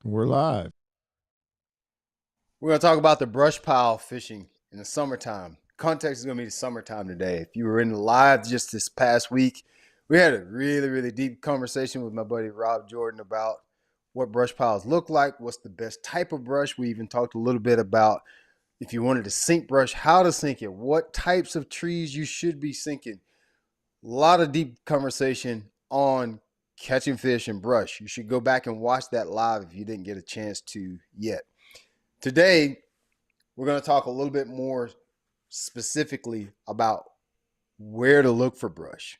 We're live. We're going to talk about the brush pile fishing in the summertime. Context is going to be the summertime today. If you were in the live just this past week, we had a really deep conversation with my buddy Rob Jordan about what brush piles look like, what's the best type of brush. We even talked a little bit about if you wanted to sink brush, how to sink it, what types of trees you should be sinking. A lot of deep conversation on catching fish and brush. You should go back and watch that live if you didn't get a chance to yet. Today, we're going to talk a little bit more specifically about where to look for brush.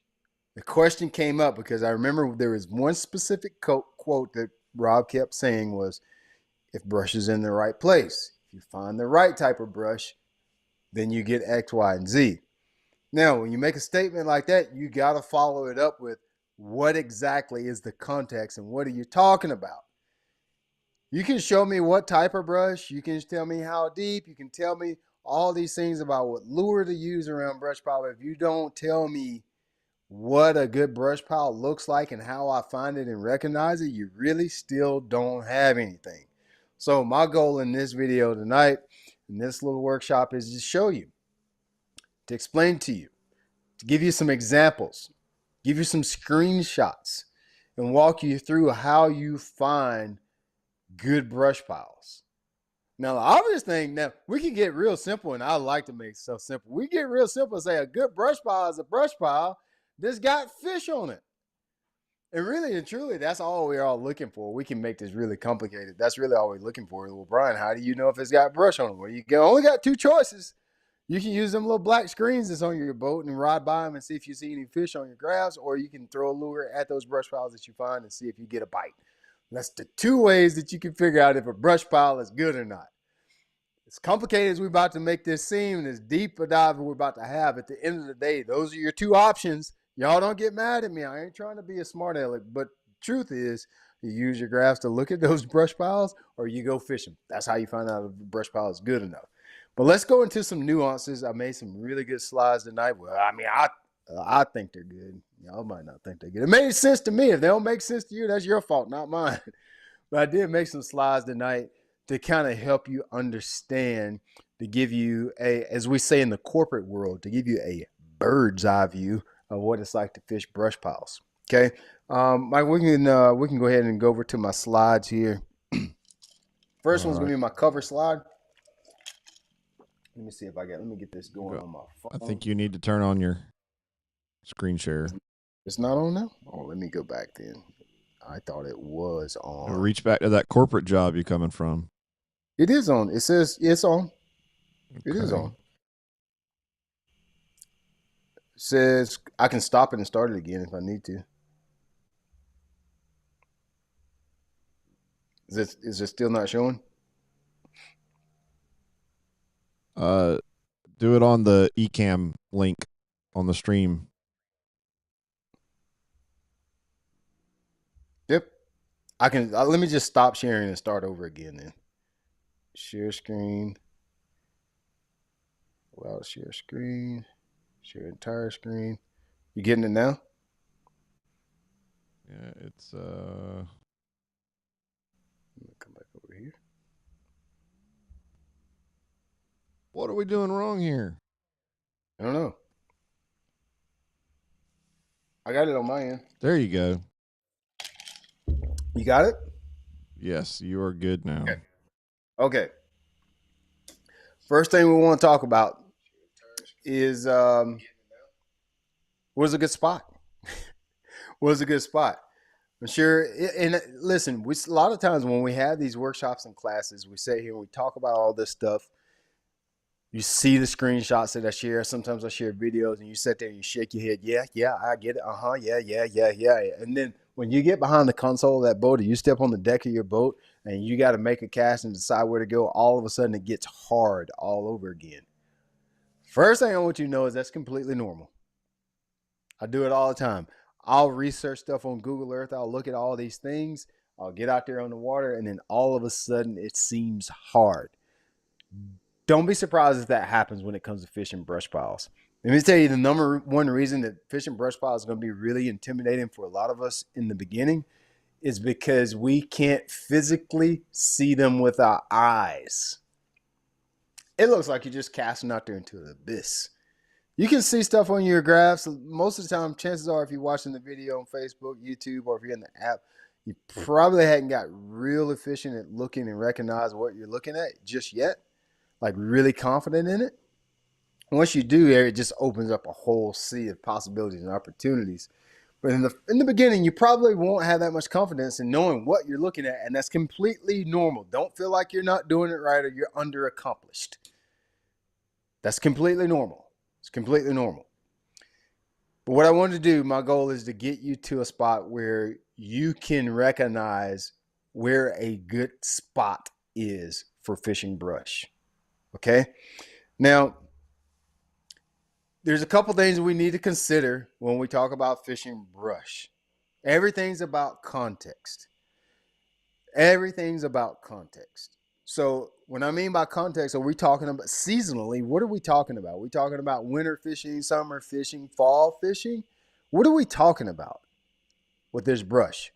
The question came up because I remember there was one specific quote that Rob kept saying was, if brush is in the right place, if you find the right type of brush, then you get X, Y, and Z. Now, when you make a statement like that, you got to follow it up with what exactly is the context and what are you talking about? You can show me what type of brush. You can tell me how deep. You can tell me all these things about what lure to use around brush pile. But if you don't tell me what a good brush pile looks like and how I find it and recognize it, you really still don't have anything. So my goal in this video tonight, in this little workshop, is to show you, to explain to you, to give you some examples, give you some screenshots, and walk you through how you find good brush piles. Now, the obvious thing, now we can get real simple, and I like to make stuff simple. We get real simple and say a good brush pile is a brush pile that's got fish on it. And really and truly, that's all we're all looking for. We can make this really complicated. That's really all we're looking for. Well, Brian, how do you know if it's got brush on it? Well, you only got two choices. You can use them little black screens that's on your boat and ride by them and see if you see any fish on your grass, or you can throw a lure at those brush piles that you find and see if you get a bite. That's the two ways that you can figure out if a brush pile is good or not. As complicated as we're about to make this seem and as deep a dive we're about to have, at the end of the day, those are your two options. Y'all don't get mad at me. I ain't trying to be a smart aleck, but truth is, you use your graphs to look at those brush piles or you go fishing. That's how you find out if a brush pile is good enough. But let's go into some nuances. I made some really good slides tonight. Well, I mean, I think they're good. Y'all might not think they're good. It made sense to me. If they don't make sense to you, that's your fault, not mine. But I did make some slides tonight to kind of help you understand, to give you a, as we say in the corporate world, to give you a bird's eye view of what it's like to fish brush piles. Okay, Mike, we can go ahead and go over to my slides here. First one's gonna be my cover slide. Let me see if let me get this going on my phone. I think you need to turn on your screen share. It's not on now? Oh, let me go back then. I thought it was on. Reach back to that corporate job you're coming from. It is on. It says it's on. Okay. It is on. It says I can stop it and start it again if I need to. Is it still not showing? Do it on the Ecamm link on the stream. Yep. I can. Let me just stop sharing and start over again then. Share screen. Well, share screen. Share entire screen. You getting it now? Yeah, it's Let me come back over here. What are we doing wrong here? I don't know. I got it on my end. There you go. You got it? Yes, you are good now. Okay. First thing we want to talk about is where's a good spot? Where's a good spot? I'm sure. And listen, a lot of times when we have these workshops and classes, we sit here and we talk about all this stuff. You see the screenshots that I share. Sometimes I share videos and you sit there and you shake your head. Yeah, I get it. Yeah. And then when you get behind the console of that boat or you step on the deck of your boat and you got to make a cast and decide where to go, all of a sudden it gets hard all over again. First thing I want you to know is that's completely normal. I do it all the time. I'll research stuff on Google Earth. I'll look at all these things. I'll get out there on the water and then all of a sudden it seems hard. Don't be surprised if that happens when it comes to fishing brush piles. Let me tell you the number one reason that fishing brush piles is going to be really intimidating for a lot of us in the beginning is because we can't physically see them with our eyes. It looks like you're just casting out there into the abyss. You can see stuff on your graphs. Most of the time, chances are, if you're watching the video on Facebook, YouTube, or if you're in the app, you probably hadn't got real efficient at looking and recognizing what you're looking at just yet, like really confident in it. Once you do, it just opens up a whole sea of possibilities and opportunities. But in the beginning, you probably won't have that much confidence in knowing what you're looking at, and that's completely normal. Don't feel like you're not doing it right or you're underaccomplished. That's completely normal. It's completely normal. But what I want to do, my goal is to get you to a spot where you can recognize where a good spot is for fishing brush. Okay? Now, there's a couple things we need to consider when we talk about fishing brush. Everything's about context. Everything's about context. So when I mean by context, are we talking about seasonally? What are we talking about? Are we talking about winter fishing, summer fishing, fall fishing? What are we talking about with this brush?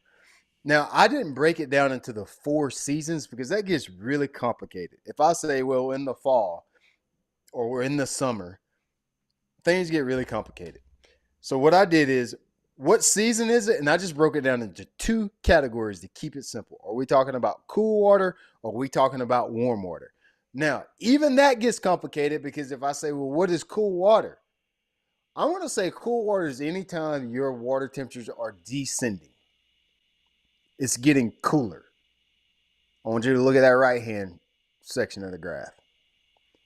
Now, I didn't break it down into the 4 seasons because that gets really complicated. If I say, well, in the fall or we're in the summer, things get really complicated. So what I did is, what season is it? And I just broke it down into 2 categories to keep it simple. Are we talking about cool water or are we talking about warm water? Now, even that gets complicated because if I say, well, what is cool water? I want to say cool water is anytime your water temperatures are descending. It's getting cooler. I want you to look at that right-hand section of the graph.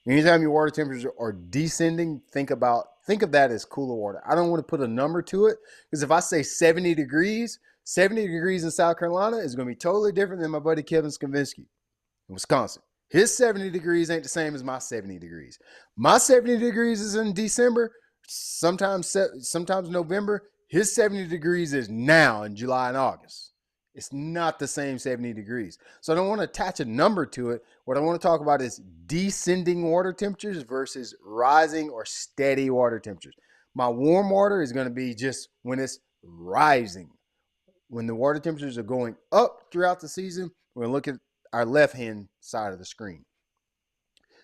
Anytime your water temperatures are descending, think of that as cooler water. I don't want to put a number to it because if I say 70 degrees in South Carolina is going to be totally different than my buddy Kevin Skavinsky in Wisconsin. His 70 degrees ain't the same as my 70 degrees. My 70 degrees is in December, sometimes November. His 70 degrees is now in July and August. It's not the same 70 degrees. So I don't want to attach a number to it. What I want to talk about is descending water temperatures versus rising or steady water temperatures. My warm water is going to be just when it's rising. When the water temperatures are going up throughout the season, we're going to look at our left-hand side of the screen.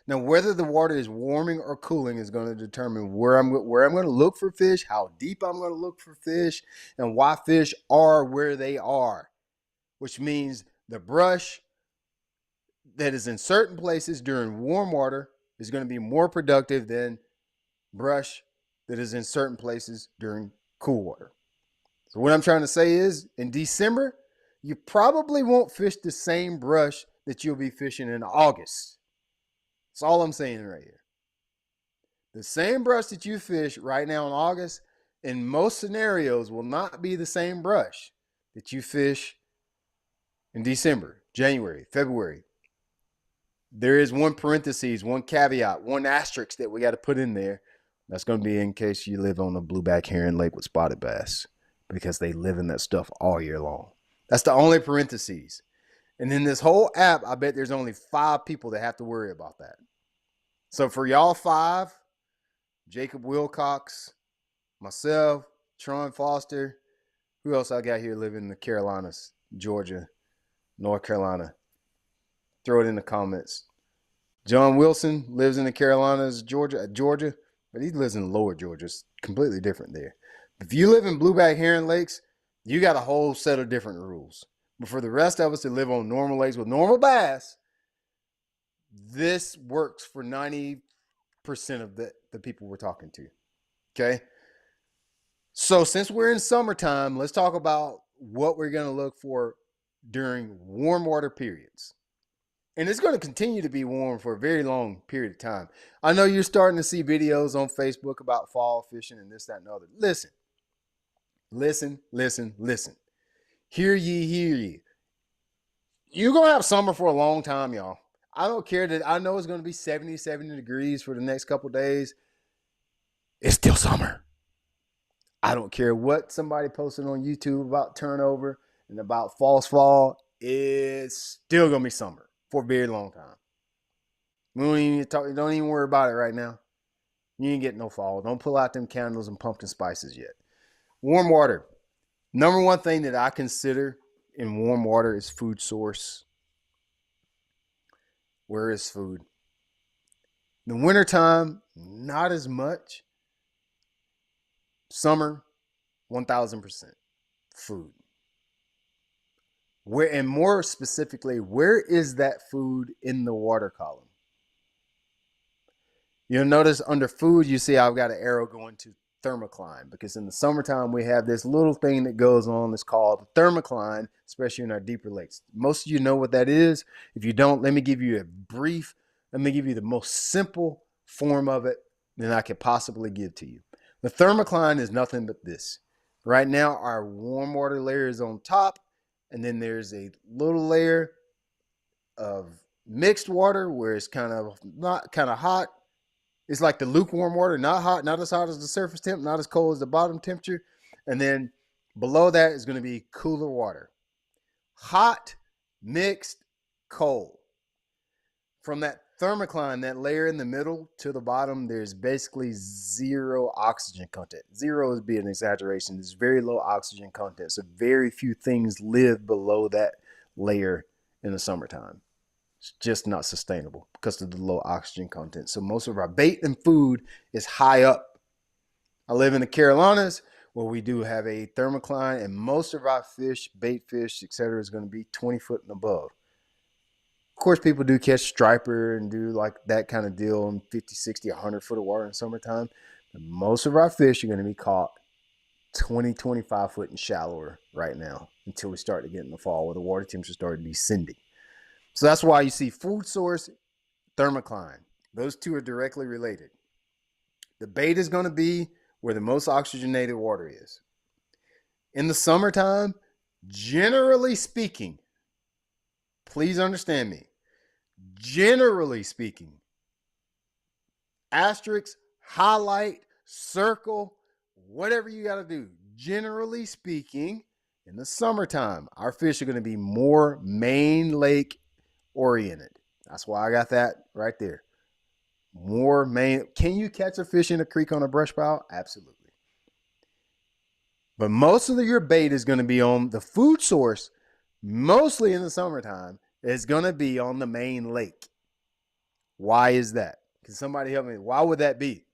Now, whether the water is warming or cooling is going to determine where I'm going to look for fish, how deep I'm going to look for fish, and why fish are where they are. Which means the brush that is in certain places during warm water is going to be more productive than brush that is in certain places during cool water. So what I'm trying to say is, in December, you probably won't fish the same brush that you'll be fishing in August. That's all I'm saying right here. The same brush that you fish right now in August, in most scenarios, will not be the same brush that you fish in December, January, February. There is one parenthesis, one caveat, one asterisk that we got to put in there. That's going to be in case you live on a blueback herring lake with spotted bass, because they live in that stuff all year long. That's the only parentheses. And in this whole app, I bet there's only 5 people that have to worry about that. So for y'all 5, Jacob Wilcox, myself, Tron Foster, who else I got here living in the Carolinas, Georgia, North Carolina? Throw it in the comments. John Wilson lives in the Carolinas, Georgia, but he lives in lower Georgia. It's completely different there. If you live in blueback herring lakes, you got a whole set of different rules. But for the rest of us that live on normal lakes with normal bass, this works for 90% of the people we're talking to. Okay? So since we're in summertime, let's talk about what we're going to look for during warm water periods. And it's going to continue to be warm for a very long period of time. I know you're starting to see videos on Facebook about fall fishing and this, that, and the other. Listen. Hear ye. You're going to have summer for a long time, y'all. I don't care that I know it's going to be 70 degrees for the next couple of days. It's still summer. I don't care what somebody posted on YouTube about turnover and about false fall. It's still going to be summer for a very long time. We don't even worry about it right now. You ain't getting no fall. Don't pull out them candles and pumpkin spices yet. Warm water. Number one thing that I consider in warm water is food source. Where is food? In the wintertime, not as much. Summer, 1000% food. Where, and more specifically, where is that food in the water column? You'll notice under food, you see I've got an arrow going to thermocline, because in the summertime we have this little thing that goes on that's called thermocline, especially in our deeper lakes. Most of you know what that is. If you don't, let me give you the most simple form of it that I could possibly give to you. The thermocline is nothing but this. Right now, our warm water layer is on top, and then there's a little layer of mixed water where it's kind of hot. It's like the lukewarm water, not hot, not as hot as the surface temp, not as cold as the bottom temperature. And then below that is going to be cooler water. Hot, mixed, cold. From that thermocline, that layer in the middle to the bottom, there's basically zero oxygen content. Zero is being an exaggeration. There's very low oxygen content. So very few things live below that layer in the summertime. It's just not sustainable because of the low oxygen content. So most of our bait and food is high up. I live in the Carolinas where we do have a thermocline, and most of our fish, bait fish, etc., is going to be 20 foot and above. Of course, people do catch striper and do like that kind of deal in 50, 60, 100 foot of water in summertime. But most of our fish are going to be caught 20, 25 foot and shallower right now until we start to get in the fall where the water temperature started descending. So that's why you see food source, thermocline. Those two are directly related. The bait is going to be where the most oxygenated water is. In the summertime, generally speaking, please understand me, generally speaking, asterisk, highlight, circle, whatever you got to do, generally speaking, in the summertime, our fish are going to be more main lake oriented. That's why I got that right there. More main. Can you catch a fish in a creek on a brush pile? Absolutely. But most of your bait is going to be on the food source, mostly in the summertime, is going to be on the main lake. Why is that? Can somebody help me? Why would that be?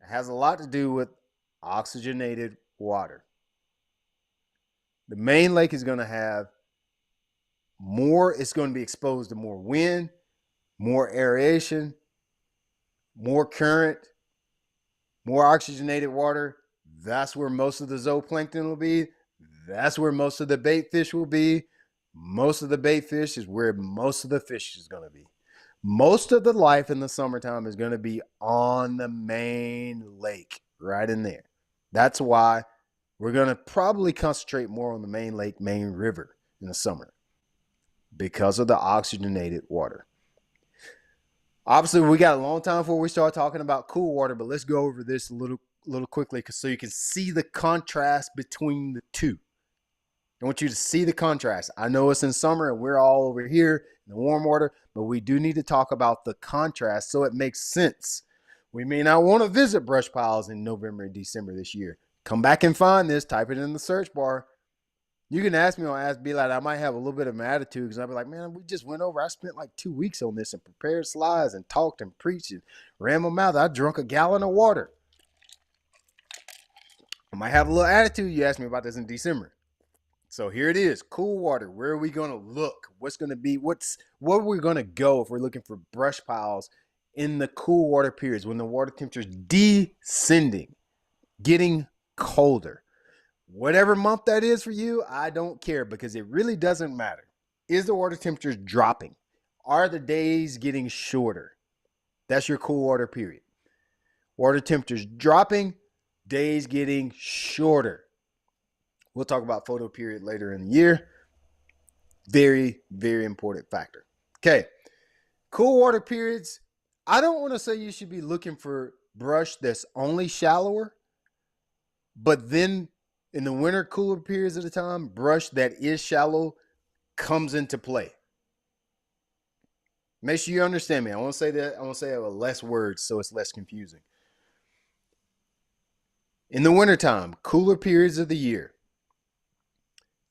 It has a lot to do with oxygenated water. The main lake is going to have more, it's going to be exposed to more wind, more aeration, more current, more oxygenated water. That's where most of the zooplankton will be. That's where most of the bait fish will be. Most of the bait fish is where most of the fish is going to be. Most of the life in the summertime is going to be on the main lake, right in there. That's why we're going to probably concentrate more on the main lake, main river in the summer, because of the oxygenated water. Obviously, we got a long time before we start talking about cool water, but let's go over this a little quickly so you can see the contrast between the two. I want you to see the contrast. I know it's in summer and we're all over here in the warm water, but we do need to talk about the contrast so it makes sense. We may not want to visit brush piles in November and December this year. Come back and find this. Type it in the search bar. You can ask me on Ask Be Like. I might have a little bit of an attitude because I'll be like, man, we just went over. I spent like 2 weeks on this and prepared slides and talked and preached and ran my mouth. I drunk a gallon of water. I might have a little attitude. You asked me about this in December. So here it is, cool water. Where are we going to look? What's going to be, where are we going to go if we're looking for brush piles in the cool water periods when the water temperature is descending, getting colder? Whatever month that is for you, I don't care because it really doesn't matter. Is the water temperature dropping? Are the days getting shorter? That's your cool water period. Water temperatures dropping, days getting shorter. We'll talk about photo period later in the year. Very, very important factor. Okay. Cool water periods. I don't want to say you should be looking for brush that's only shallower, but then in the winter cooler periods of the time, brush that is shallow comes into play. Make sure you understand me. I want to say that. I want to say it with less words so it's less confusing. In the wintertime, cooler periods of the year,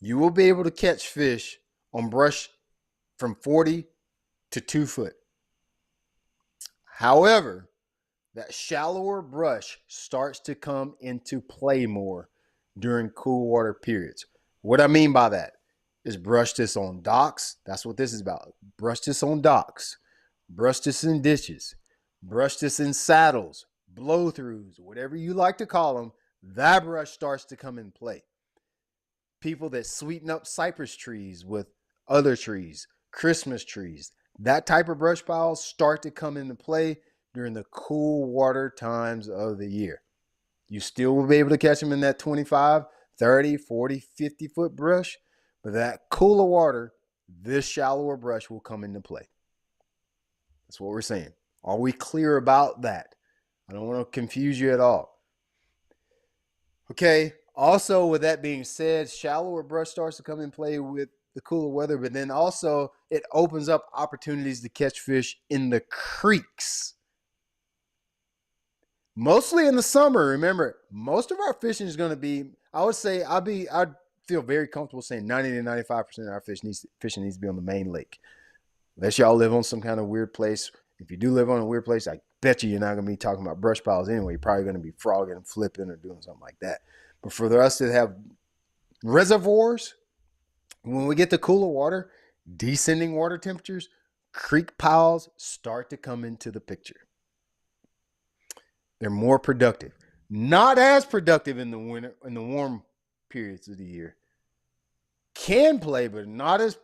you will be able to catch fish on brush from 40 to 2 foot. However, that shallower brush starts to come into play more during cool water periods. What I mean by that is brush this on docks. That's what this is about. Brush this on docks. Brush this in ditches. Brush this in saddles, blow-throughs, whatever you like to call them. That brush starts to come in play. People that sweeten up cypress trees with other trees, Christmas trees, that type of brush piles start to come into play during the cool water times of the year. You still will be able to catch them in that 25, 30, 40, 50 foot brush, but that cooler water, this shallower brush will come into play. That's what we're saying. Are we clear about that? I don't want to confuse you at all. Okay, also with that being said, shallower brush starts to come in play with the cooler weather, but then also it opens up opportunities to catch fish in the creeks. Mostly in the summer. Remember, most of our fishing is going to be, I would say, I'd feel very comfortable saying 90 to 95% of our fishing needs to be on the main lake. Unless y'all live on some kind of weird place. If you do live on a weird place, I bet you're not going to be talking about brush piles anyway. You're probably going to be frogging and flipping or doing something like that. But for us to have reservoirs, when we get the cooler water, descending water temperatures, creek piles start to come into the picture. They're more productive. Not as productive in the winter, in the warm periods of the year. Can play, but not as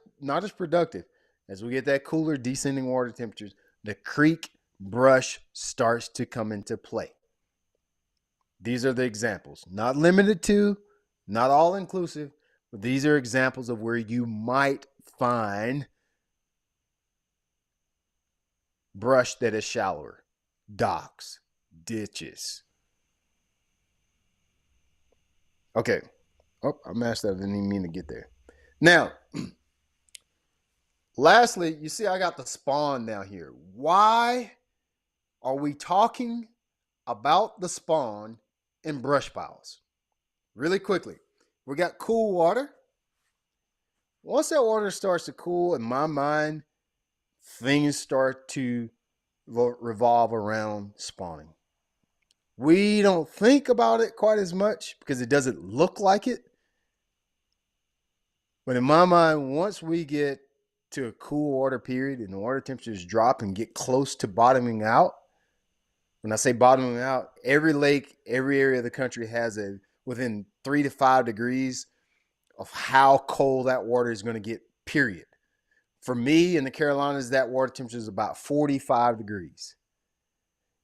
productive. As we get that cooler descending water temperatures, the creek brush starts to come into play. These are the examples. Not limited to, not all inclusive, but these are examples of where you might find brush that is shallower. Docks, ditches. Okay. Oh, I messed up. I didn't even mean to get there. Now, lastly, you see I got the spawn down here. Why are we talking about the spawn in brush piles? Really quickly, we got cool water. Once that water starts to cool, in my mind, things start to revolve around spawning. We don't think about it quite as much because it doesn't look like it. But in my mind, once we get to a cool water period and the water temperatures drop and get close to bottoming out, when I say bottoming out, every lake, every area of the country has a within 3 to 5 degrees of how cold that water is going to get, period. For me in the Carolinas, that water temperature is about 45 degrees.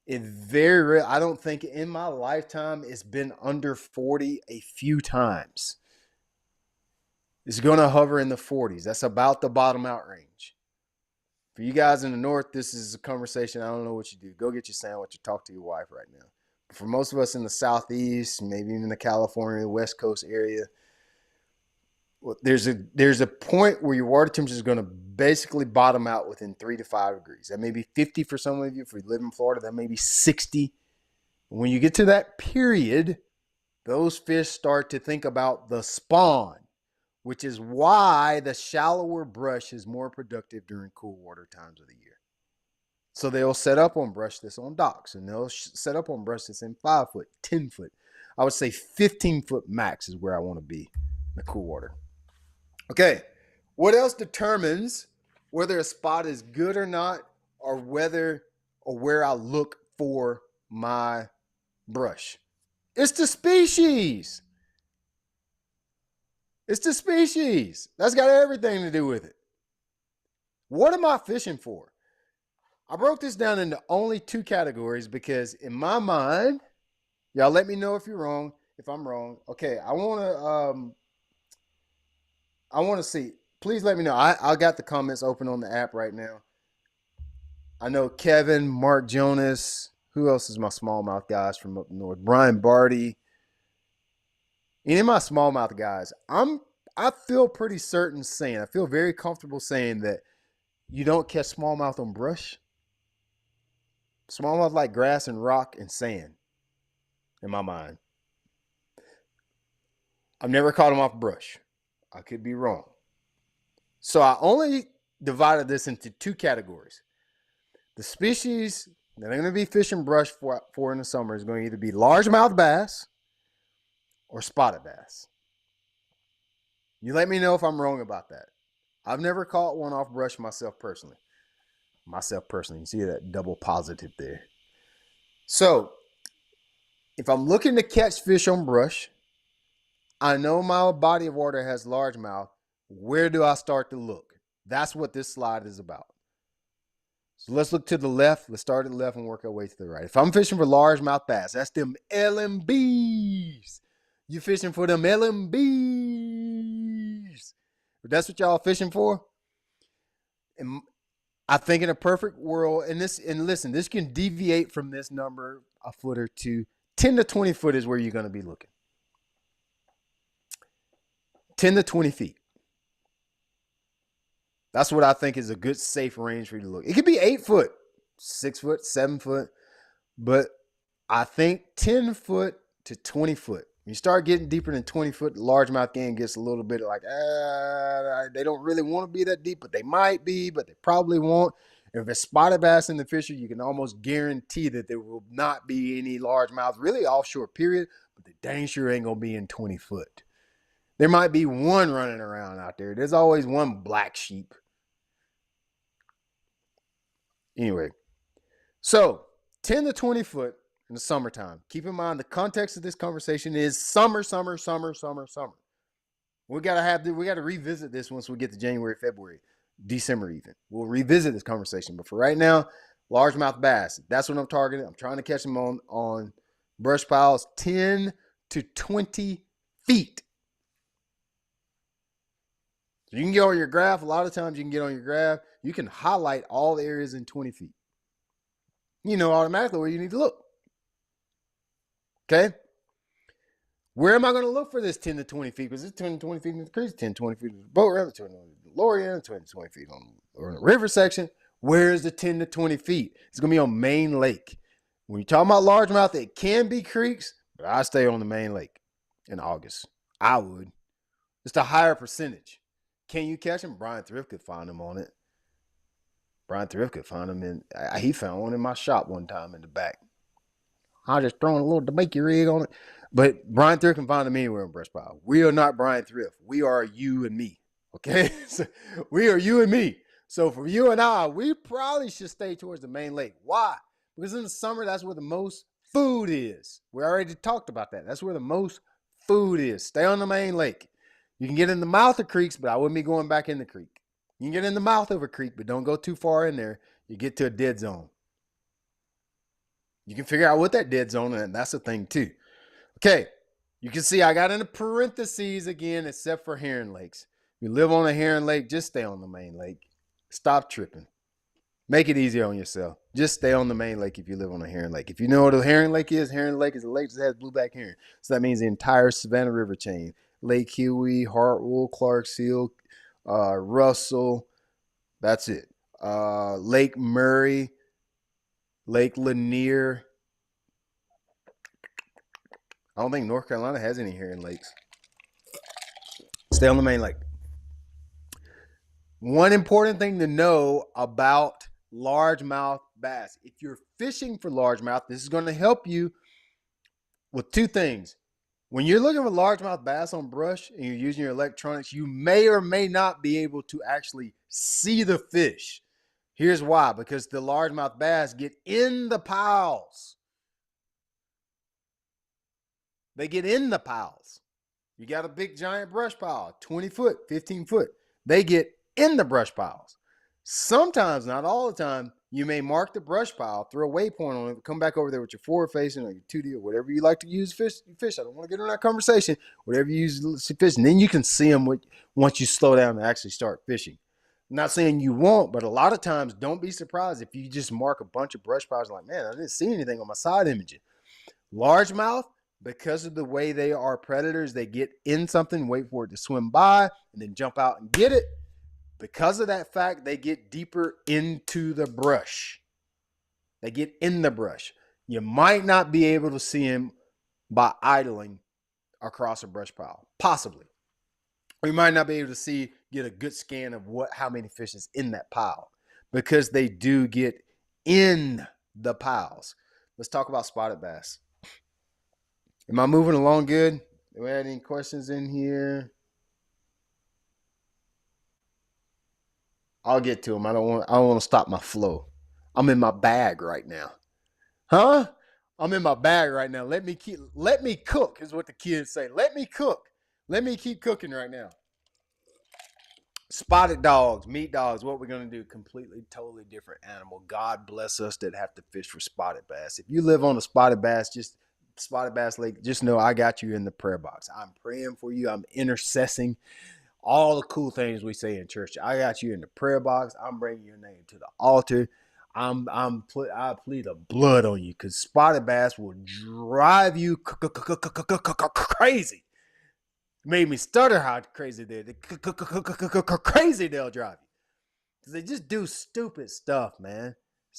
It's very rare. I don't think in my lifetime it's been under 40 a few times. It's going to hover in the 40s. That's about the bottom out range. For you guys in the north, this is a conversation. I don't know what you do. Go get your sandwich or talk to your wife right now. But for most of us in the southeast, maybe even the California, West Coast area, well, there's a point where your water temperature is going to basically bottom out within 3 to 5 degrees. That may be 50 for some of you. If you live in Florida, that may be 60. When you get to that period, those fish start to think about the spawn, which is why the shallower brush is more productive during cool water times of the year. So they'll set up on brush this on docks, and they'll set up on brush this in 5 foot, 10 foot. I would say 15 foot max is where I want to be in the cool water. Okay, what else determines whether a spot is good or not, or whether or where I look for my brush? It's the species. It's the species. That's got everything to do with it. What am I fishing for? I broke this down into only 2 categories because in my mind, y'all let me know if you're wrong, if I'm wrong. Okay, I want to see. Please let me know. I got the comments open on the app right now. I know Kevin, Mark Jonas. Who else is my smallmouth guys from up north? Brian Barty. Any of my smallmouth guys, I feel pretty certain saying, I feel very comfortable saying that you don't catch smallmouth on brush. Smallmouth like grass and rock and sand, in my mind. I've never caught them off brush. I could be wrong. So I only divided this into two categories. The species that I'm going to be fishing brush for in the summer is going to either be largemouth bass or spotted bass. You let me know if I'm wrong about that. I've never caught one off brush myself personally. You see that double positive there. So if I'm looking to catch fish on brush, I know my body of water has largemouth. Where do I start to look? That's what this slide is about. So let's look to the left. Let's start at the left and work our way to the right. If I'm fishing for largemouth bass, that's them LMBs. You fishing for them LMBs. If that's what y'all fishing for, and I think in a perfect world, and listen, this can deviate from this number a foot or two. 10 to 20 foot is where you're going to be looking. 10 to 20 feet. That's what I think is a good, safe range for you to look. It could be 8 foot, 6 foot, 7 foot, but I think 10 foot to 20 foot. When you start getting deeper than 20 foot, the largemouth game gets a little bit like, they don't really want to be that deep, but they might be, but they probably won't. If it's spotted bass in the fishery, you can almost guarantee that there will not be any largemouth really offshore, period, but the dang sure ain't going to be in 20 foot. There might be one running around out there. There's always one black sheep. Anyway, so 10 to 20 foot in the summertime. Keep in mind the context of this conversation is summer. We got to revisit this once we get to January, February, December even. We'll revisit this conversation. But for right now, largemouth bass, that's what I'm targeting. I'm trying to catch them on brush piles 10 to 20 feet. So you can get on your graph. A lot of times you can get on your graph. You can highlight all the areas in 20 feet. You know automatically where you need to look. Okay? Where am I going to look for this 10 to 20 feet? Because it's 10 to 20 feet in the creek, 10 to 20 feet in the boat ramp, 10 to 20 feet in the lower end, 20 to 20 feet on the river section. Where's the 10 to 20 feet? It's going to be on main lake. When you're talking about largemouth, it can be creeks, but I stay on the main lake in August. I would. It's a higher percentage. Can you catch them? Brian Thrift could find them on it. He found one in my shop one time in the back. I was just throwing a little debakey rig on it. But Brian Thrift can find them anywhere in brush pile. We are not Brian Thrift. We are you and me. Okay? So we are you and me. So for you and I, we probably should stay towards the main lake. Why? Because in the summer, that's where the most food is. We already talked about that. That's where the most food is. Stay on the main lake. You can get in the mouth of creeks, but I wouldn't be going back in the creek. You can get in the mouth of a creek, but don't go too far in there. You get to a dead zone. You can figure out what that dead zone is, and that's the thing too. Okay, you can see I got in the parentheses again, except for herring lakes. If you live on a herring lake, just stay on the main lake. Stop tripping. Make it easier on yourself. Just stay on the main lake if you live on a herring lake. If you know what a herring lake is a lake that has blueback herring. So that means the entire Savannah River chain. Lake Huey, Hartwell, Clark Seal, Russell. That's it. Lake Murray, Lake Lanier. I don't think North Carolina has any herring lakes. Stay on the main lake. One important thing to know about largemouth bass. If you're fishing for largemouth, this is going to help you with two things. When you're looking for largemouth bass on brush and you're using your electronics, you may or may not be able to actually see the fish. Here's why. Because the largemouth bass get in the piles. They get in the piles. You got a big giant brush pile, 20 foot, 15 foot. They get in the brush piles. Sometimes, not all the time, you may mark the brush pile, throw a waypoint on it, come back over there with your forward facing or your 2D or whatever you like to use fish. I don't want to get in that conversation. Whatever you use to fish, and then you can see them once you slow down and actually start fishing. I'm not saying you won't, but a lot of times, don't be surprised if you just mark a bunch of brush piles like, man, I didn't see anything on my side imaging. Largemouth, because of the way they are predators, they get in something, wait for it to swim by, and then jump out and get it. Because of that fact, they get deeper into the brush. They get in the brush. You might not be able to see them by idling across a brush pile. Possibly. We might not be able to get a good scan of how many fish is in that pile, because they do get in the piles. Let's talk about spotted bass. Am I moving along good? Do we have any questions in here? I'll get to them. I don't want to stop my flow. I'm in my bag right now. Huh? I'm in my bag right now. Let me cook is what the kids say. Let me cook. Let me keep cooking right now. Spotted dogs, meat dogs, what we're going to do, completely, totally different animal. God bless us that have to fish for spotted bass. If you live on a spotted bass lake, just know I got you in the prayer box. I'm praying for you. I'm intercessing. All the cool things we say in church. I got you in the prayer box. I'm bringing your name to the altar. I plead the blood on you, because spotted bass will drive you crazy. Made me stutter how crazy they're. Crazy they'll drive you. They just do stupid stuff, man.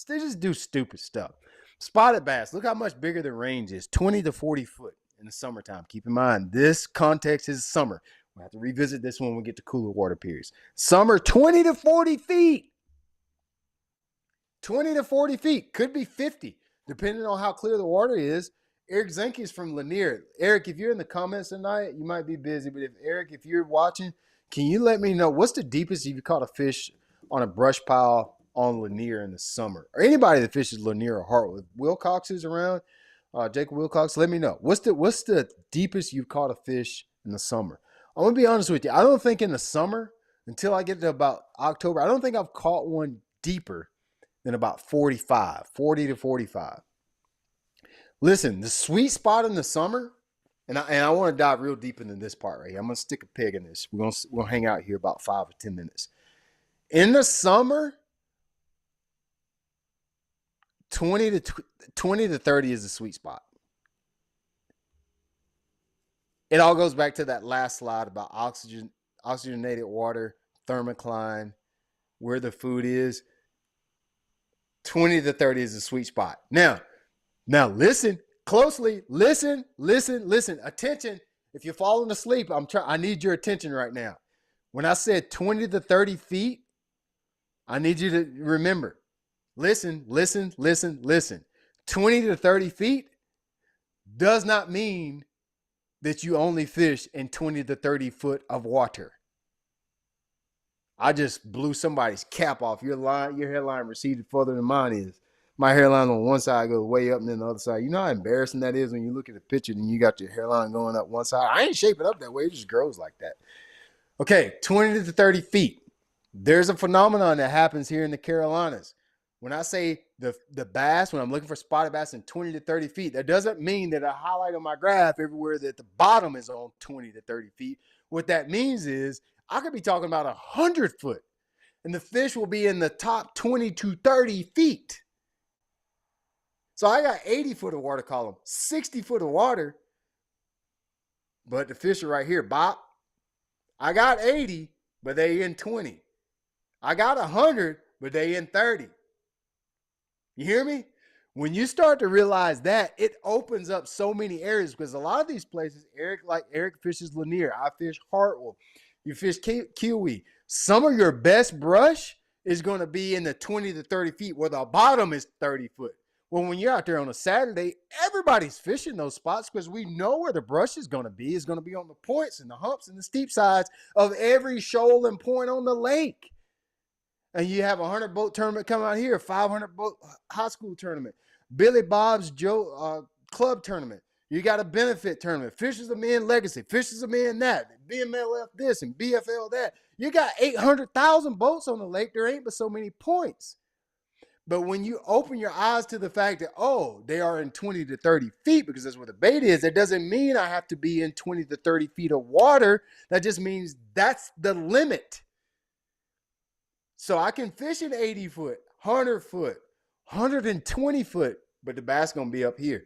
They just do stupid stuff. Spotted bass, look how much bigger the range is. 20 to 40 foot in the summertime. Keep in mind, this context is summer. We'll have to revisit this when we get to cooler water periods. Summer, 20 to 40 feet. 20 to 40 feet. Could be 50, depending on how clear the water is. Eric Zenke is from Lanier. Eric, if you're in the comments tonight, you might be busy, but if you're watching, can you let me know what's the deepest you've caught a fish on a brush pile on Lanier in the summer? Or anybody that fishes Lanier or Hartwood. Wilcox is around. Jacob Wilcox, let me know. What's the deepest you've caught a fish in the summer? I'm going to be honest with you. I don't think in the summer, until I get to about October, I don't think I've caught one deeper than about 40 to 45. Listen, the sweet spot in the summer, and I want to dive real deep into this part right here. I'm going to stick a peg in this. We'll hang out here about 5 or 10 minutes. In the summer, 20 to 30 is the sweet spot. It all goes back to that last slide about oxygenated water, thermocline, where the food is. 20 to 30 is the sweet spot. Now listen closely. Listen. Attention. If you're falling asleep, I need your attention right now. When I said 20 to 30 feet, I need you to remember. Listen. 20 to 30 feet does not mean that you only fish in 20 to 30 foot of water. I just blew somebody's cap off. Your hairline receded further than mine is. My hairline on one side goes way up and then the other side. You know how embarrassing that is when you look at a picture and you got your hairline going up one side? I ain't shaping up that way. It just grows like that. Okay, 20 to 30 feet. There's a phenomenon that happens here in the Carolinas. When I say the bass, when I'm looking for spotted bass in 20 to 30 feet, that doesn't mean that I highlight on my graph everywhere that the bottom is on 20 to 30 feet. What that means is I could be talking about 100 foot, and the fish will be in the top 20 to 30 feet. So I got 80 foot of water column, 60 foot of water, but the fish are right here. Bop. I got 80, but they in 20. I got 100, but they in 30. You hear me? When you start to realize that, it opens up so many areas, because a lot of these places, Eric fishes Lanier. I fish Hartwell. You fish Kiwi. Some of your best brush is going to be in the 20 to 30 feet where the bottom is 30 foot. Well, when you're out there on a Saturday, everybody's fishing those spots because we know where the brush is going to be. It's going to be on the points and the humps and the steep sides of every shoal and point on the lake. And you have a 100 boat tournament come out here, 500 boat high school tournament, Billy Bob's club tournament. You got a benefit tournament, Fishers of Men Legacy, Fishers of Men that, BMLF this and BFL that. You got 800,000 boats on the lake. There ain't but so many points. But when you open your eyes to the fact that, oh, they are in 20 to 30 feet because that's where the bait is, that doesn't mean I have to be in 20 to 30 feet of water. That just means that's the limit. So I can fish an 80 foot, 100 foot, 120 foot, but the bass going to be up here.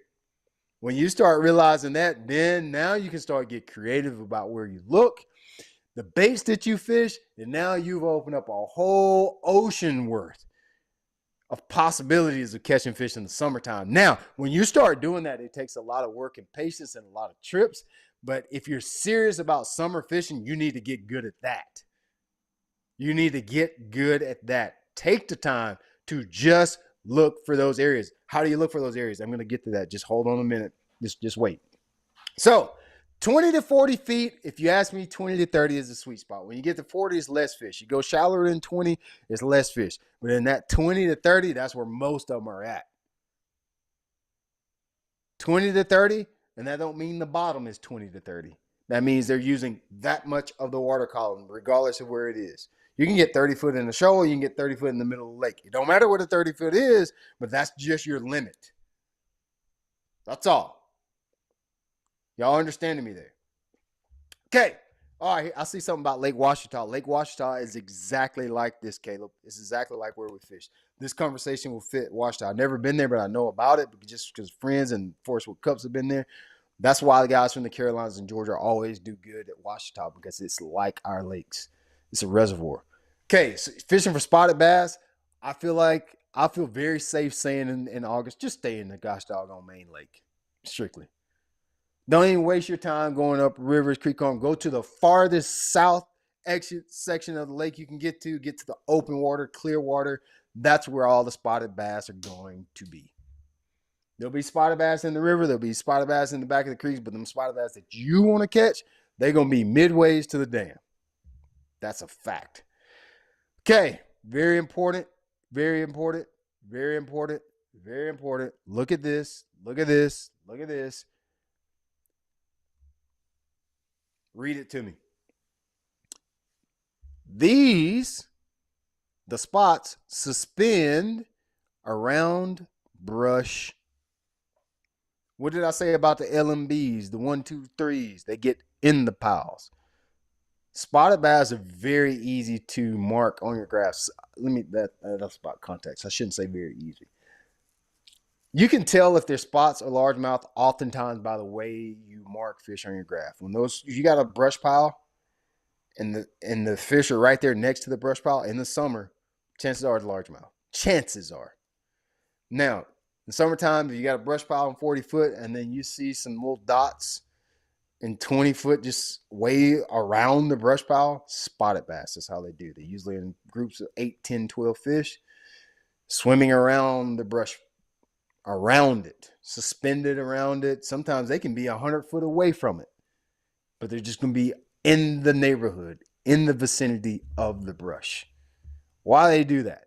When you start realizing that, then now you can start get creative about where you look, the baits that you fish, and now you've opened up a whole ocean worth of possibilities of catching fish in the summertime. Now, when you start doing that, it takes a lot of work and patience and a lot of trips. But if you're serious about summer fishing, you need to get good at that. You need to get good at that. Take the time to just look for those areas. How do you look for those areas? I'm going to get to that. Just hold on a minute. Just wait. So 20 to 40 feet, if you ask me, 20 to 30 is the sweet spot. When you get to 40, it's less fish. You go shallower than 20, it's less fish. But in that 20 to 30, that's where most of them are at. 20 to 30, and that don't mean the bottom is 20 to 30. That means they're using that much of the water column, regardless of where it is. You can get 30 foot in the shoal, you can get 30 foot in the middle of the lake. It don't matter what the 30 foot is, but that's just your limit. That's all. Y'all understanding me there? Okay. All right. I see something about Lake Ouachita. Lake Ouachita is exactly like this, Caleb. It's exactly like where we fish. This conversation will fit Ouachita. I've never been there, but I know about it just because friends and Forest World Cups have been there. That's why the guys from the Carolinas and Georgia always do good at Ouachita, because it's like our lakes. It's a reservoir. Okay, so fishing for spotted bass, I feel very safe saying in August, just stay in the gosh doggone main lake, strictly. Don't even waste your time going up rivers, creek home. Go to the farthest south exit section of the lake you can get to the open water, clear water. That's where all the spotted bass are going to be. There'll be spotted bass in the river. There'll be spotted bass in the back of the creeks, but them spotted bass that you want to catch, they're going to be midways to the dam. That's a fact. Okay, very important, very important, very important, very important. Look at this, look at this, look at this. Read it to me. The spots suspend around brush. What did I say about the LMBs, the 1, 2, 3s? They get in the piles. Spotted bass are very easy to mark on your graphs. That's about context. I shouldn't say very easy. You can tell if their spots are largemouth oftentimes by the way you mark fish on your graph. If you got a brush pile and the fish are right there next to the brush pile in the summer, chances are it's largemouth. Chances are. Now, in summertime, if you got a brush pile in 40 foot and then you see some little dots in 20 foot just way around the brush pile, spotted bass. That's how they do. They usually in groups of 8, 10, 12 fish swimming around the brush, around it, suspended around it. Sometimes they can be 100 foot away from it, but they're just going to be in the neighborhood, in the vicinity of the brush. Why do they do that?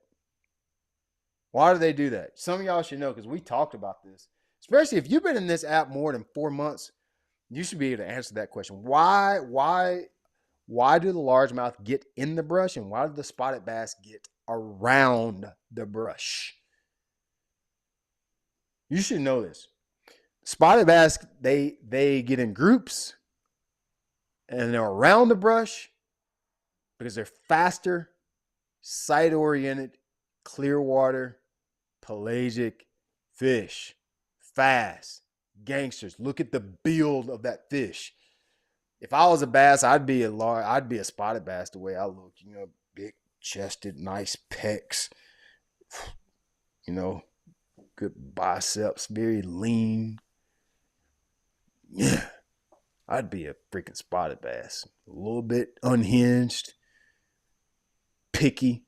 Why do they do that? Some of y'all should know, because we talked about this. Especially if you've been in this app more than 4 months, you should be able to answer that question. Why do the largemouth get in the brush, and why do the spotted bass get around the brush? You should know this. Spotted bass, they get in groups and they're around the brush because they're faster, sight-oriented, clear water, pelagic fish. Fast. Gangsters. Look at the build of that fish. If I was a bass, I'd be a spotted bass the way I look. Big chested, nice pecs. Good biceps, very lean. Yeah, I'd be a freaking spotted bass. A little bit unhinged, picky.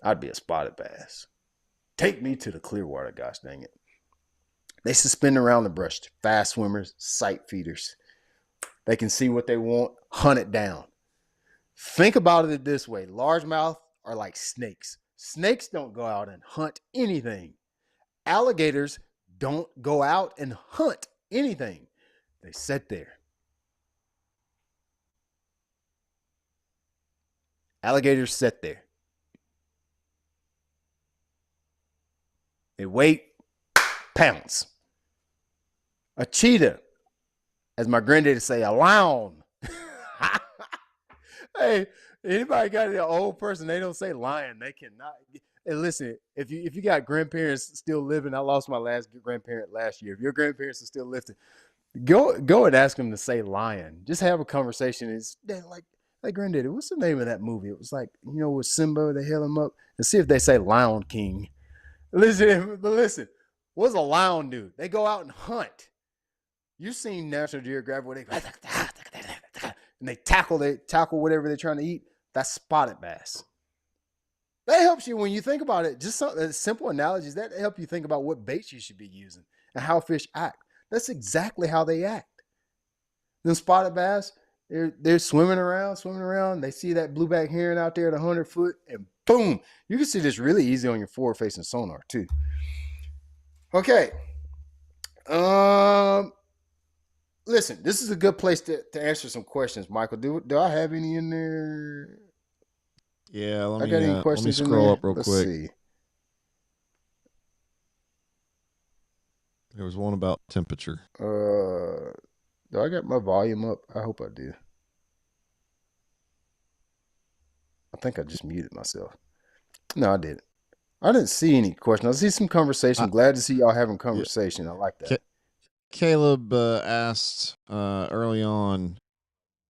I'd be a spotted bass. Take me to the Clearwater, gosh dang it. They suspend around the brush. Fast swimmers, sight feeders. They can see what they want, hunt it down. Think about it this way. Largemouth are like snakes. Snakes don't go out and hunt anything. Alligators don't go out and hunt anything. They sit there. Alligators sit there. They wait, pounce. A cheetah, as my granddaddy say, a lion. Hey, anybody got an old person, they don't say lion. They cannot. And listen, if you got grandparents still living, I lost my last grandparent last year. If your grandparents are still living, go and ask them to say lion. Just have a conversation. It's like granddaddy, what's the name of that movie? It was like, with Simba, they held him up, and see if they say Lion King. Listen, what's a lion do? They go out and hunt. You've seen National Geographic where they and they tackle whatever they're trying to eat. That's spotted bass. That helps you when you think about it. Just some simple analogies that help you think about what baits you should be using and how fish act. That's exactly how they act. Then spotted bass, they're swimming around. They see that blueback herring out there at 100 foot, and boom, you can see this really easy on your forward-facing sonar too. Okay. Listen, this is a good place to answer some questions, Michael. Do I have any in there? Yeah, let me scroll up real quick. Let's see. There was one about temperature. Do I got my volume up? I hope I do. I think I just muted myself. No, I didn't. I didn't see any questions. I see some conversation. Glad to see y'all having conversation. I like that. Caleb asked early on,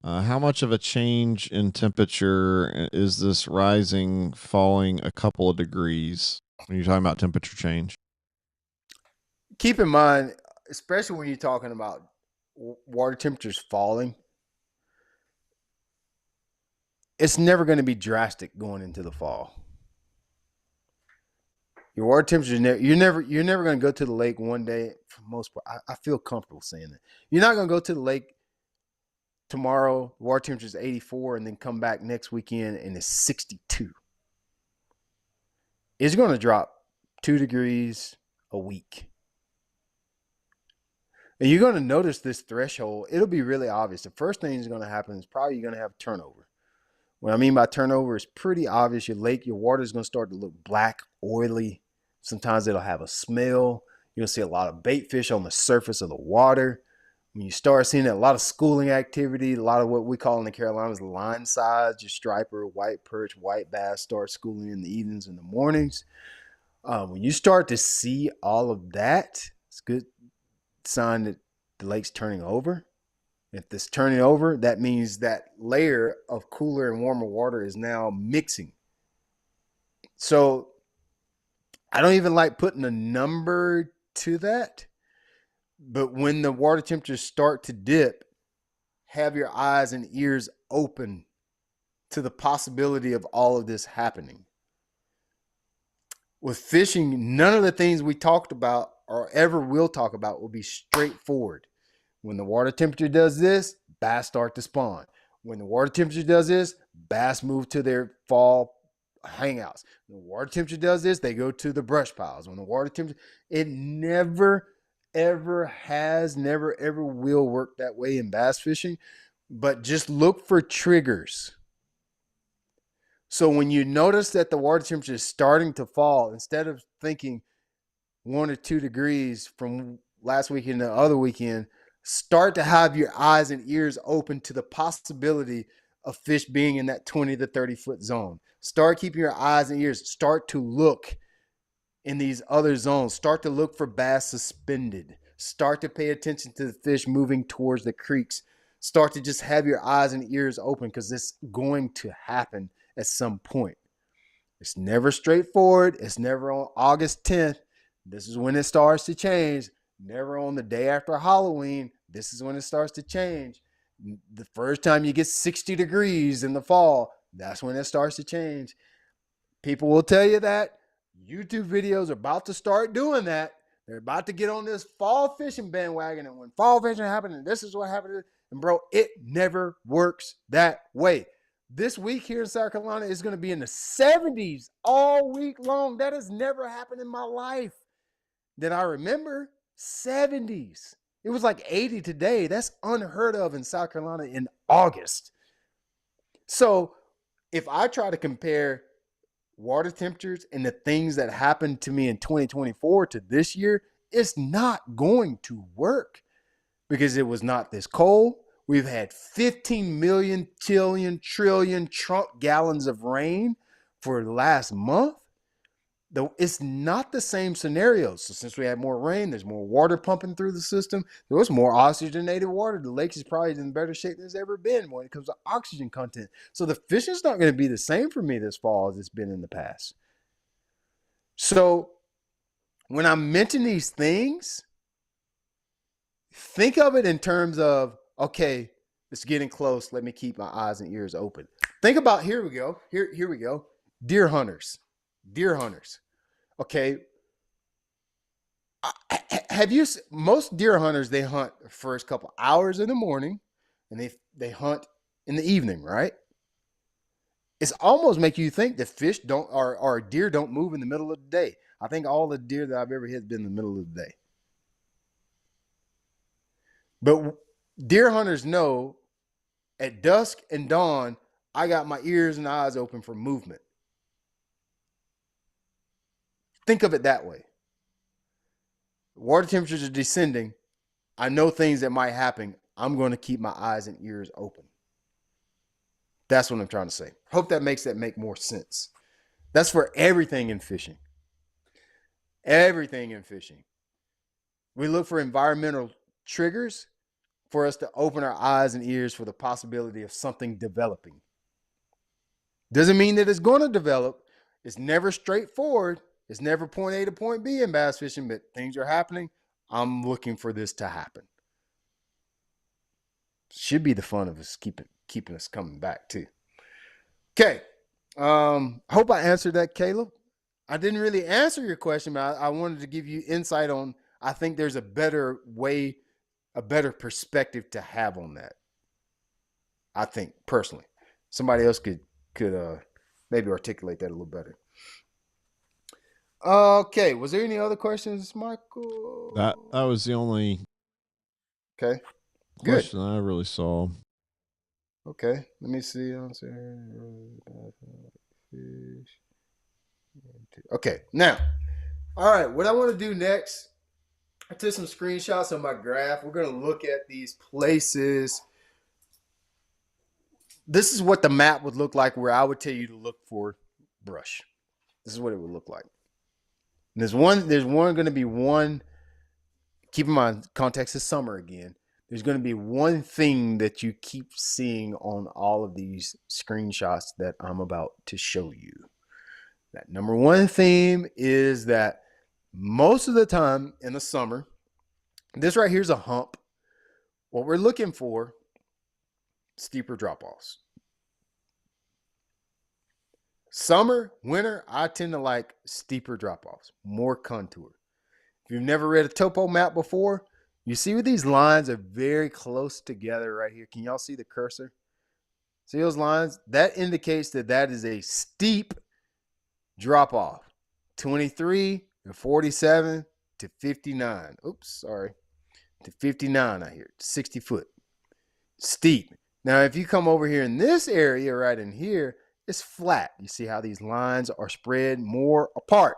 how much of a change in temperature is this rising, falling a couple of degrees when you're talking about temperature change? Keep in mind, especially when you're talking about water temperatures falling, it's never going to be drastic going into the fall. Your water temperature, you're never going to go to the lake one day. For most part, I feel comfortable saying that. You're not going to go to the lake tomorrow, water temperature is 84, and then come back next weekend and it's 62. It's going to drop 2 degrees a week. And you're going to notice this threshold. It'll be really obvious. The first thing that's going to happen is probably you're going to have turnover. What I mean by turnover is pretty obvious. Your lake, your water is going to start to look black, oily. Sometimes it'll have a smell. You'll see a lot of bait fish on the surface of the water. When you start seeing a lot of schooling activity, a lot of what we call in the Carolinas line size, your striper, white perch, white bass start schooling in the evenings and the mornings. When you start to see all of that, it's a good sign that the lake's turning over. If it's turning over, that means that layer of cooler and warmer water is now mixing. So I don't even like putting a number to that. But when the water temperatures start to dip, have your eyes and ears open to the possibility of all of this happening. With fishing, none of the things we talked about or ever will talk about will be straightforward. When the water temperature does this, bass start to spawn. When the water temperature does this, bass move to their fall hangouts. When the water temperature does this, they go to the brush piles. When the water temperature, it never, ever has, never, ever will work that way in bass fishing. But just look for triggers. So when you notice that the water temperature is starting to fall, instead of thinking 1 or 2 degrees from last weekend to the other weekend, start to have your eyes and ears open to the possibility of fish being in that 20 to 30 foot zone. Start keeping your eyes and ears. Start to look in these other zones. Start to look for bass suspended. Start to pay attention to the fish moving towards the creeks. Start to just have your eyes and ears open because it's going to happen at some point. It's never straightforward. It's never on August 10th. This is when it starts to change. Never on the day after Halloween. This is when it starts to change. The first time you get 60 degrees in the fall, that's when it starts to change. People will tell you that. YouTube videos are about to start doing that. They're about to get on this fall fishing bandwagon. And when fall fishing happens, and this is what happened. And bro, it never works that way. This week here in South Carolina is going to be in the 70s all week long. That has never happened in my life that I remember. 70s. It was like 80 today. That's unheard of in South Carolina in August. So if I try to compare water temperatures and the things that happened to me in 2024 to this year, it's not going to work because it was not this cold. We've had 15 million, trillion Trump gallons of rain for the last month. Though it's not the same scenario. So since we had more rain, there's more water pumping through the system. There was more oxygenated water. The lake is probably in better shape than it's ever been when it comes to oxygen content. So the fishing's not going to be the same for me this fall as it's been in the past. So when I mention these things, think of it in terms of, okay, it's getting close. Let me keep my eyes and ears open. Think about, here we go. Here we go. Deer hunters. Deer hunters. Okay. Have you, most deer hunters, they hunt the first couple hours in the morning and they hunt in the evening, right? It's almost make you think that fish don't, or deer don't move in the middle of the day. I think all the deer that I've ever hit has been in the middle of the day. But deer hunters know at dusk and dawn, I got my ears and eyes open for movement. Think of it that way. Water temperatures are descending. I know things that might happen. I'm going to keep my eyes and ears open. That's what I'm trying to say. Hope that makes more sense. That's for everything in fishing. Everything in fishing. We look for environmental triggers for us to open our eyes and ears for the possibility of something developing. Doesn't mean that it's going to develop. It's never straightforward. It's never point A to point B in bass fishing, but things are happening. I'm looking for this to happen. Should be the fun of us keeping us coming back too. Okay. Hope I answered that, Caleb. I didn't really answer your question, but I wanted to give you insight on, I think there's a better way, a better perspective to have on that. I think personally, somebody else could maybe articulate that a little better. Okay. Was there any other questions, Michael? That was the only Okay. question I really saw. Okay. Let me see. Okay. Now, all right. What I want to do next, I took some screenshots of my graph. We're going to look at these places. This is what the map would look like where I would tell you to look for brush. This is what it would look like. And there's going to be one, keep in mind, context is summer again. There's going to be one thing that you keep seeing on all of these screenshots that I'm about to show you. That number one theme is that most of the time in the summer, this right here is a hump. What we're looking for, steeper drop-offs. Summer, winter, I tend to like steeper drop-offs, more contour. If you've never read a topo map before, you see where these lines are very close together right here. Can y'all see the cursor? See those lines? That indicates that is a steep drop-off. 23 to 47 to 59. Oops, sorry. To 59 out here. 60 foot. Steep. Now, if you come over here in this area right in here, it's flat. You see how these lines are spread more apart.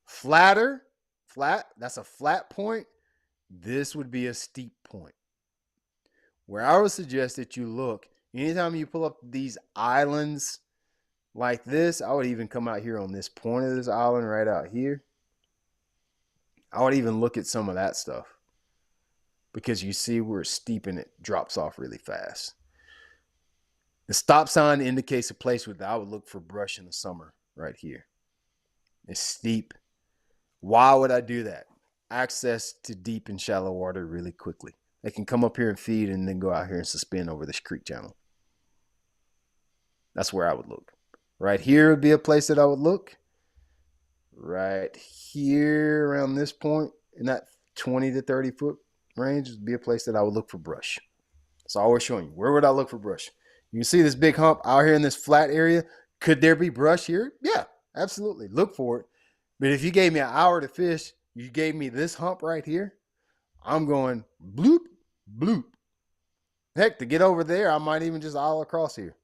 Flatter, flat, that's a flat point. This would be a steep point. Where I would suggest that you look, anytime you pull up these islands like this, I would even come out here on this point of this island right out here. I would even look at some of that stuff because you see where it's steep and it drops off really fast. The stop sign indicates a place where I would look for brush in the summer right here. It's steep. Why would I do that? Access to deep and shallow water really quickly. They can come up here and feed and then go out here and suspend over this creek channel. That's where I would look. Right here would be a place that I would look. Right here around this point in that 20 to 30 foot range would be a place that I would look for brush. So always showing you, where would I look for brush? You see this big hump out here in this flat area. Could there be brush here? Yeah, absolutely. Look for it. But if you gave me an hour to fish, you gave me this hump right here, I'm going bloop, bloop. Heck, to get over there, I might even just all across here.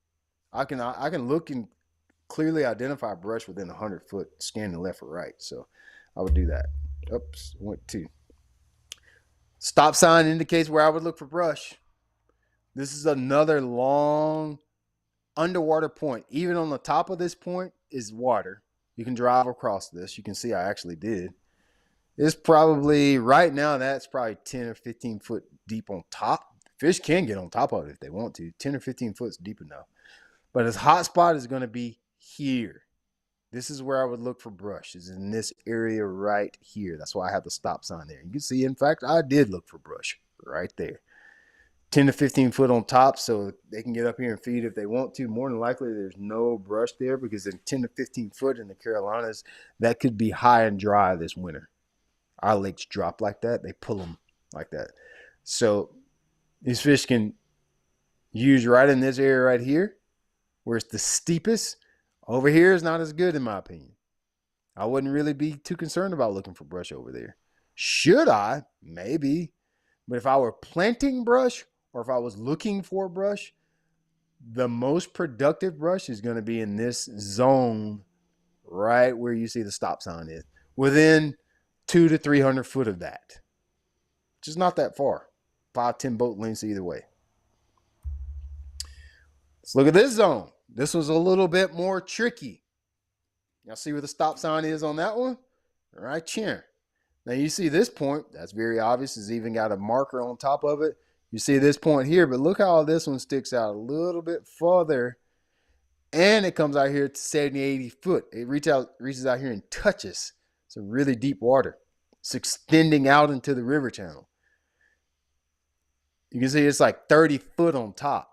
I can look and clearly identify brush within 100 foot scanning left or right. So I would do that. Oops, went to. Stop sign indicates where I would look for brush. This is another long underwater point. Even on the top of this point is water. You can drive across this. You can see I actually did. It's probably, right now, that's probably 10 or 15 foot deep on top. Fish can get on top of it if they want to. 10 or 15 foot is deep enough. But his hot spot is going to be here. This is where I would look for brush, is in this area right here. That's why I have the stop sign there. You can see, in fact, I did look for brush right there. 10 to 15 foot on top, so they can get up here and feed if they want to. More than likely, there's no brush there because in 10 to 15 foot in the Carolinas, that could be high and dry this winter. Our lakes drop like that. They pull them like that. So these fish can use right in this area right here, where it's the steepest. Over here is not as good, in my opinion. I wouldn't really be too concerned about looking for brush over there. Should I? Maybe. But if I were planting brush or if I was looking for brush, the most productive brush is going to be in this zone right where you see the stop sign is, within 200 to 300 foot of that. Which is not that far. 5-10 boat lengths either way. Let's look at this zone. This was a little bit more tricky. Y'all see where the stop sign is on that one? Right here. Now you see this point. That's very obvious. It's even got a marker on top of it. You see this point here, but look how this one sticks out a little bit further. And it comes out here to 70, 80 foot. It reaches out here and touches some really deep water. It's extending out into the river channel. You can see it's like 30 foot on top.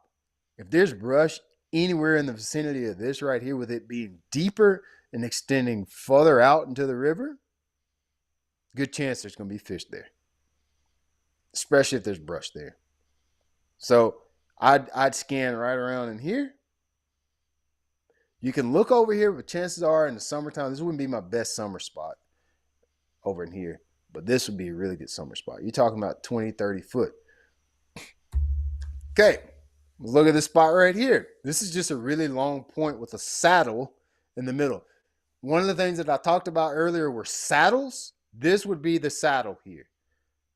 If there's brush anywhere in the vicinity of this right here, with it being deeper and extending further out into the river, good chance there's going to be fish there, especially if there's brush there. So I'd scan right around in here. You can look over here, but chances are in the summertime, this wouldn't be my best summer spot over in here, but this would be a really good summer spot. You're talking about 20, 30 foot. Okay, look at this spot right here. This is just a really long point with a saddle in the middle. One of the things that I talked about earlier were saddles. This would be the saddle here.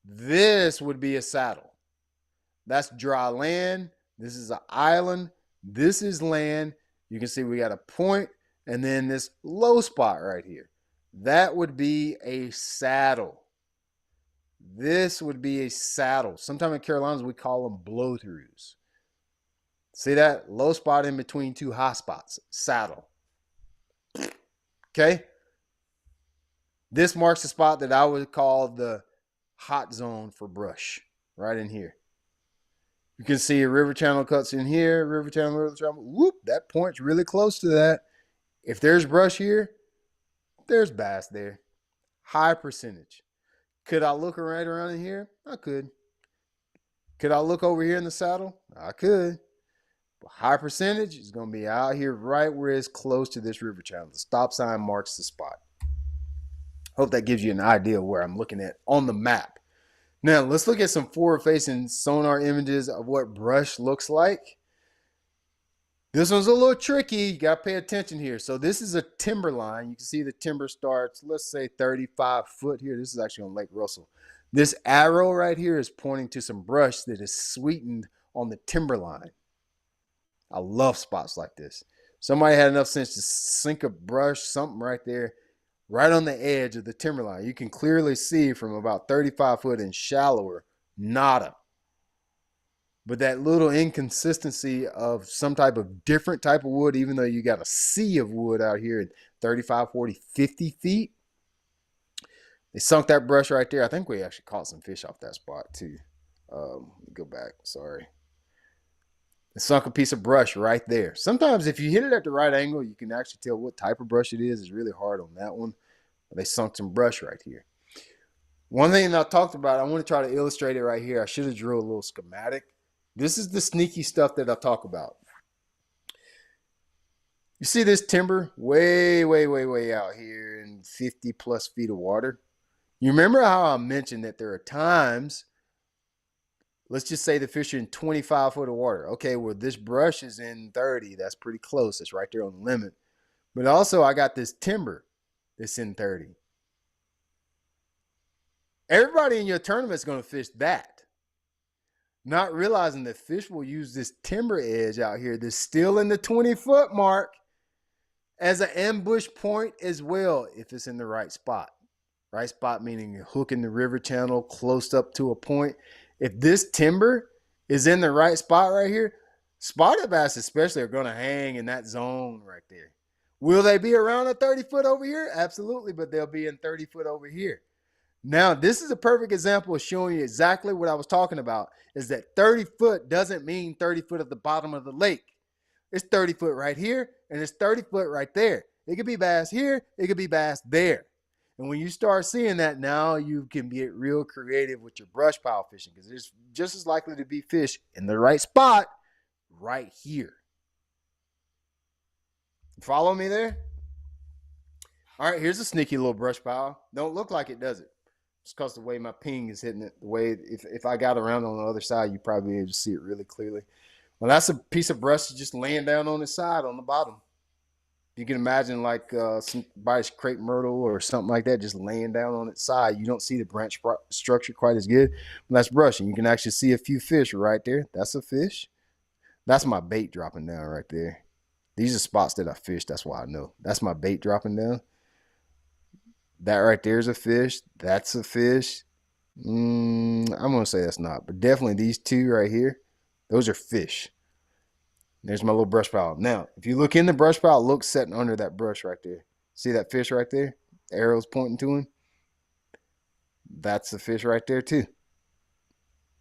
This would be a saddle. That's dry land. This is an island. This is land. You can see we got a point and then this low spot right here. That would be a saddle. This would be a saddle. Sometimes in Carolinas, we call them blow-throughs. See that? Low spot in between two high spots. Saddle. Okay? This marks the spot that I would call the hot zone for brush. Right in here. You can see a river channel cuts in here. River channel. Whoop. That point's really close to that. If there's brush here, there's bass there. High percentage. Could I look right around in here? I could. Could I look over here in the saddle? I could. But high percentage is going to be out here right where it's close to this river channel. The stop sign marks the spot. Hope that gives you an idea of where I'm looking at on the map. Now, let's look at some forward-facing sonar images of what brush looks like. This one's a little tricky. You got to pay attention here. So this is a timber line. You can see the timber starts, let's say 35 foot here. This is actually on Lake Russell. This arrow right here is pointing to some brush that is sweetened on the timber line. I love spots like this. Somebody had enough sense to sink a brush, something right there, right on the edge of the timberline. You can clearly see from about 35 foot and shallower, nada. But that little inconsistency of some type of different type of wood, even though you got a sea of wood out here at 35, 40, 50 feet, they sunk that brush right there. I think we actually caught some fish off that spot too. Go back, sorry. They sunk a piece of brush right there. Sometimes if you hit it at the right angle, you can actually tell what type of brush it is. It's really hard on that one. But they sunk some brush right here. One thing that I talked about, I want to try to illustrate it right here. I should have drew a little schematic. This is the sneaky stuff that I talk about. You see this timber way, way, way, way out here in 50 plus feet of water? You remember how I mentioned that there are times, let's just say the fish are in 25 foot of water. Okay, well, this brush is in 30. That's pretty close. It's right there on the limit. But also, I got this timber that's in 30. Everybody in your tournament is going to fish that, not realizing that fish will use this timber edge out here that's still in the 20-foot mark as an ambush point as well if it's in the right spot. Right spot meaning a hook in the river channel close up to a point. If this timber is in the right spot right here, spotted bass especially are going to hang in that zone right there. Will they be around a 30 foot over here? Absolutely, but they'll be in 30 foot over here. Now, this is a perfect example of showing you exactly what I was talking about, is that 30 foot doesn't mean 30 foot at the bottom of the lake. It's 30 foot right here, and it's 30 foot right there. It could be bass here, it could be bass there. And when you start seeing that, now you can get real creative with your brush pile fishing, because there's just as likely to be fish in the right spot right here. Follow me there? All right, here's a sneaky little brush pile. Don't look like it, does it? It's because the way my ping is hitting it, the way if I got around on the other side, you probably be able to see it really clearly. Well, that's a piece of brush just laying down on the side on the bottom. You can imagine like somebody's crepe myrtle or something like that just laying down on its side. You don't see the branch structure quite as good. But that's brushing. You can actually see a few fish right there. That's a fish. That's my bait dropping down right there. These are spots that I fish. That's why I know. That's my bait dropping down. That right there is a fish. That's a fish. I'm going to say that's not. But definitely these two right here, those are fish. There's my little brush pile. Now, if you look in the brush pile, look sitting under that brush right there. See that fish right there? The arrow's pointing to him. That's the fish right there too.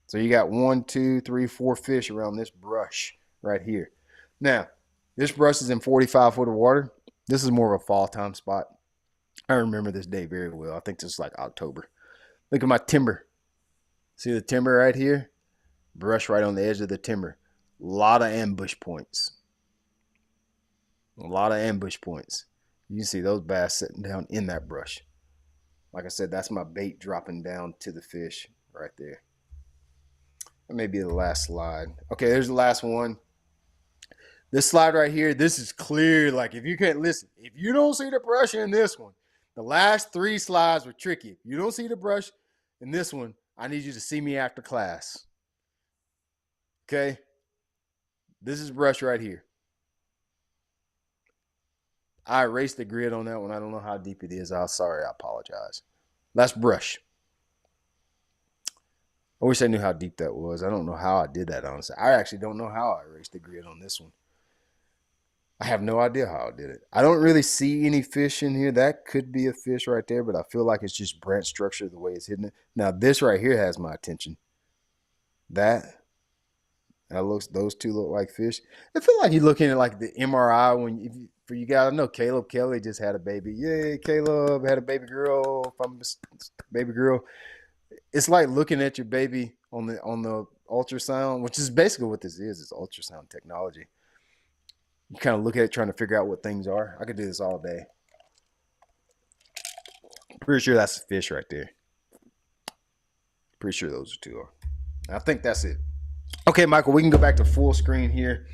So you got 1, 2, 3, 4 fish around this brush right here. Now, this brush is in 45 foot of water. This is more of a fall time spot. I remember this day very well. I think this is like October. Look at my timber. See the timber right here? Brush right on the edge of the timber. A lot of ambush points. A lot of ambush points. You can see those bass sitting down in that brush. Like I said, that's my bait dropping down to the fish right there. That may be the last slide. Okay, there's the last one. This slide right here, this is clear. Like if you can't listen, if you don't see the brush in this one, the last 3 slides were tricky. If you don't see the brush in this one, I need you to see me after class. Okay? This is brush right here. I erased the grid on that one. I don't know how deep it is. I'm sorry. I apologize. That's brush. I wish I knew how deep that was. I don't know how I did that, honestly. I actually don't know how I erased the grid on this one. I have no idea how I did it. I don't really see any fish in here. That could be a fish right there, but I feel like it's just branch structure the way it's hitting it. Now, this right here has my attention. That looks, those two look like fish. I feel like you're looking at like the MRI when for you guys. I know Caleb Kelly just had a baby. Yay, Caleb had a baby girl. If I'm baby girl, it's like looking at your baby on the ultrasound, which is basically what this is ultrasound technology. You kind of look at it trying to figure out what things are. I could do this all day. Pretty sure that's a fish right there. Pretty sure those two are. I think that's it. Okay, Michael, we can go back to full screen here.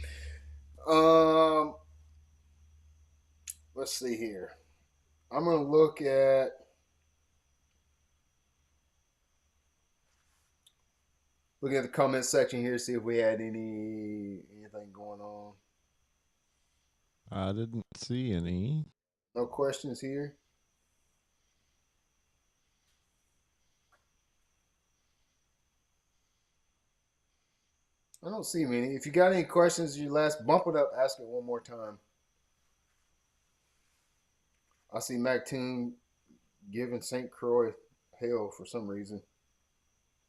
Let's see here. I'm going to look at the comment section here, see if we had anything going on. I didn't see any. No questions here. I don't see many. If you got any questions, you bump it up, ask it one more time. I see MacToon giving St. Croix hell for some reason.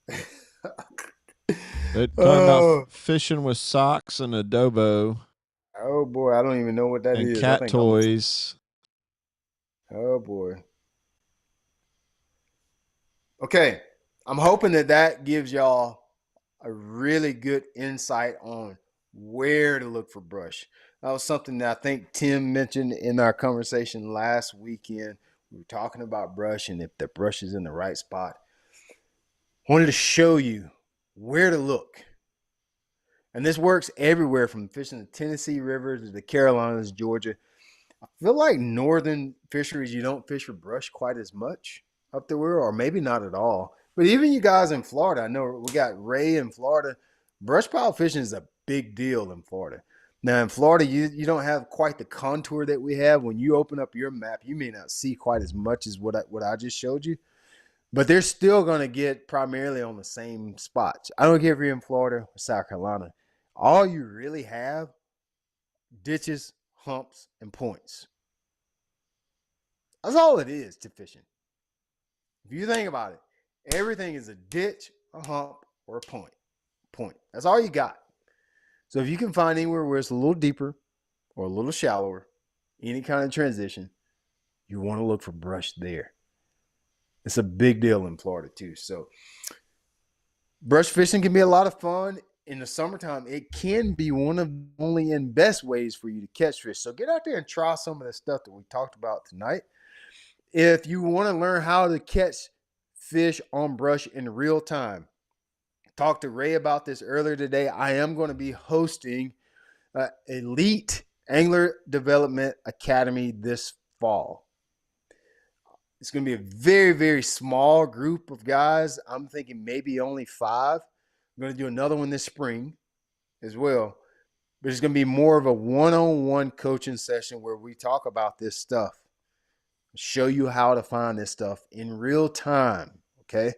They're talking about fishing with socks and adobo. Oh boy, I don't even know what that and is. cat toys. Oh boy. Okay, I'm hoping that gives y'all a really good insight on where to look for brush. That was something that I think Tim mentioned in our conversation last weekend. We were talking about brush and if the brush is in the right spot. I wanted to show you where to look. And this works everywhere from fishing the Tennessee River to the Carolinas, Georgia. I feel like northern fisheries, you don't fish for brush quite as much up there, or maybe not at all. But even you guys in Florida, I know we got Ray in Florida. Brush pile fishing is a big deal in Florida. Now in Florida, you don't have quite the contour that we have. When you open up your map, you may not see quite as much as what I just showed you. But they're still going to get primarily on the same spots. I don't care if you're in Florida or South Carolina. All you really have, ditches, humps, and points. That's all it is to fishing. If you think about it, everything is a ditch, a hump, or a point. That's all you got. So if you can find anywhere where it's a little deeper or a little shallower, any kind of transition, you want to look for brush there. It's a big deal in Florida too. So brush fishing can be a lot of fun. In the summertime, it can be one of the only and best ways for you to catch fish. So get out there and try some of the stuff that we talked about tonight. If you want to learn how to catch fish on brush in real time, talked to Ray about this earlier today. I am going to be hosting Elite Angler Development Academy this fall. It's going to be a very, very small group of guys. I'm thinking maybe only 5. I'm going to do another one this spring as well. But it's going to be more of a one-on-one coaching session where we talk about this stuff. Show you how to find this stuff in real time, okay?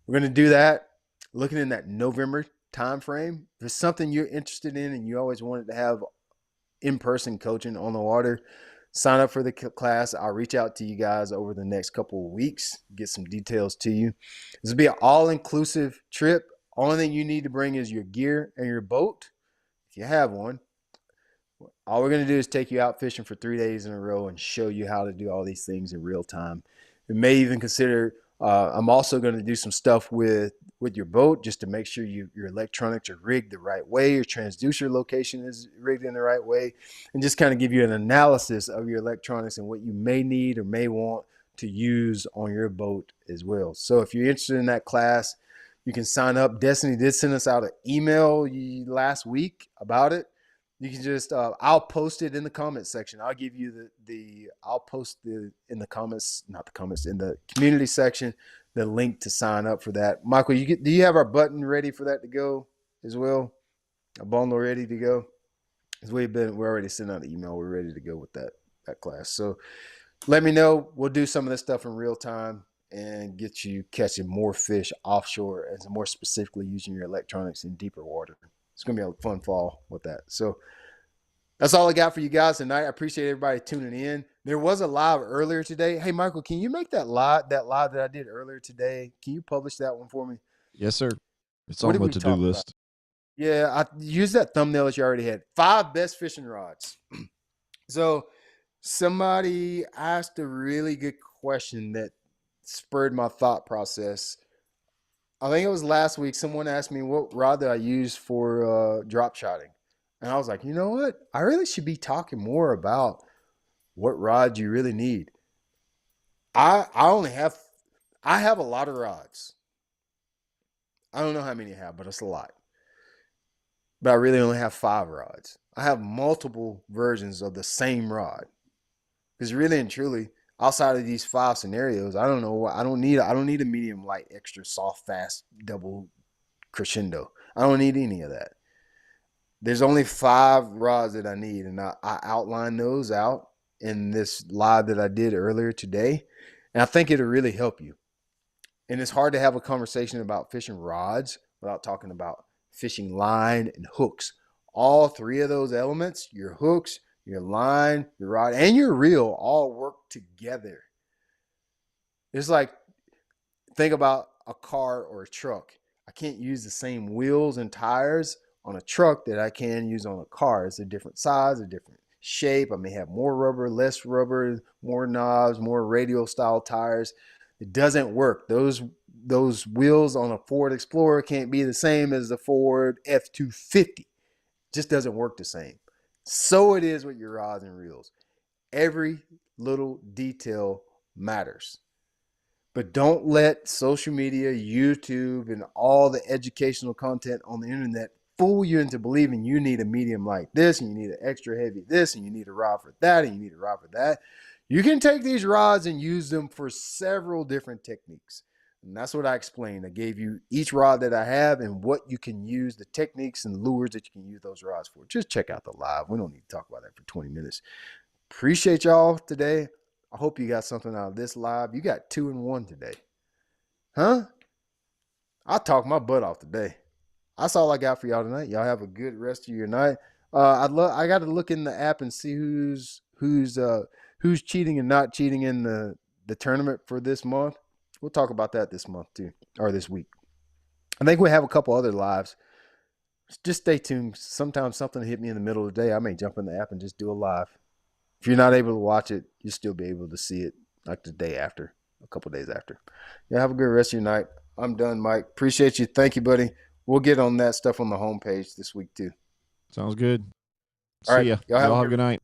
We're going to do that looking in that November time frame. If it's something you're interested in and you always wanted to have in-person coaching on the water, sign up for the class. I'll reach out to you guys over the next couple of weeks, get some details to you. This will be an all-inclusive trip. Only thing you need to bring is your gear and your boat, if you have one. All we're going to do is take you out fishing for 3 days in a row and show you how to do all these things in real time. We may even consider, I'm also going to do some stuff with your boat just to make sure your electronics are rigged the right way, your transducer location is rigged in the right way, and just kind of give you an analysis of your electronics and what you may need or may want to use on your boat as well. So if you're interested in that class, you can sign up. Destiny did send us out an email last week about it. You can just, I'll post it in the comments section. I'll give you I'll post in the comments, not the comments, in the community section, the link to sign up for that. Michael, do you have our button ready for that to go as well? A bundle ready to go? Because we're already sending out an email. We're ready to go with that class. So let me know. We'll do some of this stuff in real time and get you catching more fish offshore and more specifically using your electronics in deeper water. It's going to be a fun fall with that. So that's all I got for you guys tonight. I appreciate everybody tuning in. There was a live earlier today. Hey, Michael, can you make that live that I did earlier today? Can you publish that one for me? Yes, sir. It's on my to-do list. Yeah, I used that thumbnail that you already had. 5 best fishing rods. So somebody asked a really good question that spurred my thought process. I think it was last week. Someone asked me what rod that I use for drop shotting. And I was like, you know what? I really should be talking more about what rods you really need. I have a lot of rods. I don't know how many I have, but it's a lot. But I really only have 5 rods. I have multiple versions of the same rod. Because really and truly, outside of these 5 scenarios, I don't know. I don't need a medium, light, extra soft, fast, double crescendo. I don't need any of that. There's only 5 rods that I need, and I outlined those out in this live that I did earlier today, and I think it'll really help you. And it's hard to have a conversation about fishing rods without talking about fishing line and hooks. All 3 of those elements, your hooks, your line, your rod, and your reel all work together. It's like, think about a car or a truck. I can't use the same wheels and tires on a truck that I can use on a car. It's a different size, a different shape. I may have more rubber, less rubber, more knobs, more radial style tires. It doesn't work. Those wheels on a Ford Explorer can't be the same as the Ford F-250. It just doesn't work the same. So it is with your rods and reels. Every little detail matters. But don't let social media, YouTube, and all the educational content on the internet fool you into believing you need a medium like this, and you need an extra heavy this, and you need a rod for that, and you need a rod for that. You can take these rods and use them for several different techniques. And that's what I explained. I gave you each rod that I have and what you can use, the techniques and lures that you can use those rods for. Just check out the live. We don't need to talk about that for 20 minutes. Appreciate y'all today. I hope you got something out of this live. You got 2 and 1 today. Huh? I talked my butt off today. That's all I got for y'all tonight. Y'all have a good rest of your night. I got to look in the app and see who's who's cheating and not cheating in the tournament for this month. We'll talk about that this month too, or this week. I think we have a couple other lives. Just stay tuned. Sometimes something hit me in the middle of the day. I may jump in the app and just do a live. If you're not able to watch it, you'll still be able to see it like the day after, a couple days after. Yeah, have a good rest of your night. I'm done, Mike. Appreciate you. Thank you, buddy. We'll get on that stuff on the homepage this week too. Sounds good. All right. See ya. Y'all have Y'all a have a good night.